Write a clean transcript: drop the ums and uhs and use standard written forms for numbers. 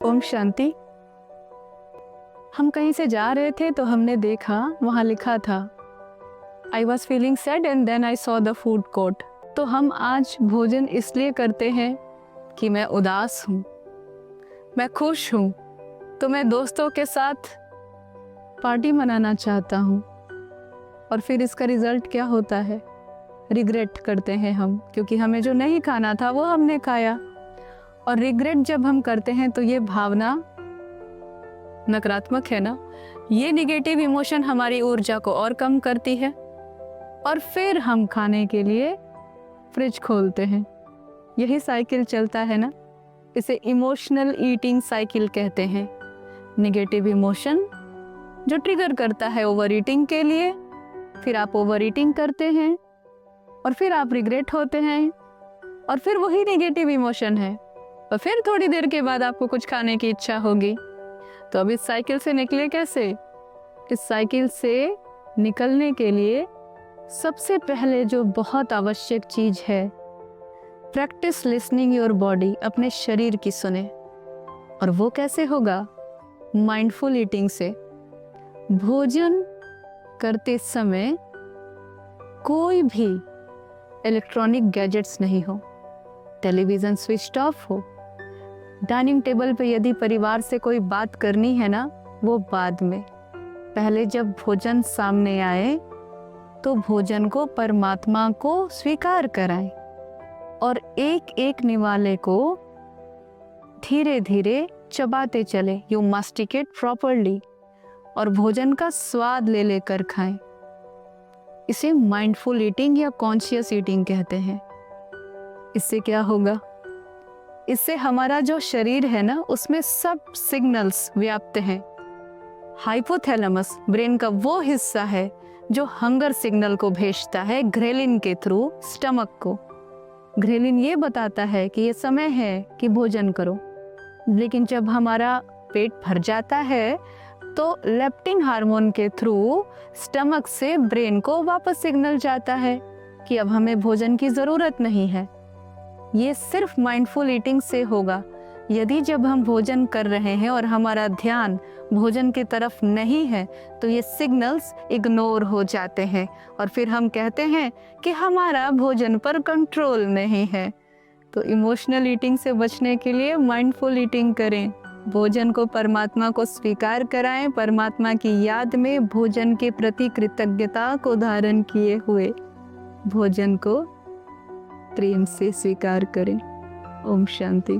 ओम शांति। हम कहीं से जा रहे थे तो हमने देखा वहाँ लिखा था I was feeling sad and then I saw the food court. तो हम आज भोजन इसलिए करते हैं कि मैं उदास हूँ, मैं खुश हूँ, तो मैं दोस्तों के साथ पार्टी मनाना चाहता हूँ। और फिर इसका रिजल्ट क्या होता है? रिग्रेट करते हैं हम, क्योंकि हमें जो नहीं खाना था वो हमने खाया। और रिग्रेट जब हम करते हैं तो ये भावना नकारात्मक है ना, ये निगेटिव इमोशन हमारी ऊर्जा को और कम करती है। और फिर हम खाने के लिए फ्रिज खोलते हैं। यही साइकिल चलता है ना, इसे इमोशनल ईटिंग साइकिल कहते हैं। निगेटिव इमोशन जो ट्रिगर करता है ओवर ईटिंग के लिए, फिर आप ओवर ईटिंग करते हैं और फिर आप रिग्रेट होते हैं और फिर वही निगेटिव इमोशन है और फिर थोड़ी देर के बाद आपको कुछ खाने की इच्छा होगी। तो अब इस साइकिल से निकले कैसे? इस साइकिल से निकलने के लिए सबसे पहले जो बहुत आवश्यक चीज है, प्रैक्टिस लिसनिंग योर बॉडी। अपने शरीर की सुने। और वो कैसे होगा? माइंडफुल ईटिंग से। भोजन करते समय कोई भी इलेक्ट्रॉनिक गैजेट्स नहीं हो, टेलीविज़न स्विच ऑफ हो। डाइनिंग टेबल पे यदि परिवार से कोई बात करनी है ना, वो बाद में। पहले जब भोजन सामने आए तो भोजन को परमात्मा को स्वीकार कराएं और एक एक निवाले को धीरे धीरे चबाते चले। यू मास्टिकेट प्रॉपरली और भोजन का स्वाद ले लेकर खाएं। इसे माइंडफुल ईटिंग या कॉन्शियस ईटिंग कहते हैं। इससे क्या होगा? इससे हमारा जो शरीर है ना, उसमें सब सिग्नल्स व्याप्त हैं। हाइपोथैलेमस ब्रेन का वो हिस्सा है जो हंगर सिग्नल को भेजता है ग्रेलिन के थ्रू स्टमक को। ग्रेलिन ये बताता है कि ये समय है कि भोजन करो। लेकिन जब हमारा पेट भर जाता है तो लेप्टिन हार्मोन के थ्रू स्टमक से ब्रेन को वापस सिग्नल जाता है कि अब हमें भोजन की ज़रूरत नहीं है। ये सिर्फ माइंडफुल ईटिंग से होगा। यदि जब हम भोजन कर रहे हैं और हमारा ध्यान भोजन की तरफ नहीं है तो ये सिग्नल्स इग्नोर हो जाते हैं और फिर हम कहते हैं कि हमारा भोजन पर कंट्रोल नहीं है। तो इमोशनल ईटिंग से बचने के लिए माइंडफुल ईटिंग करें। भोजन को परमात्मा को स्वीकार कराएं। परमात्मा की याद में भोजन के प्रति कृतज्ञता को धारण किए हुए भोजन को प्रेम से स्वीकार करें। ओम शांति।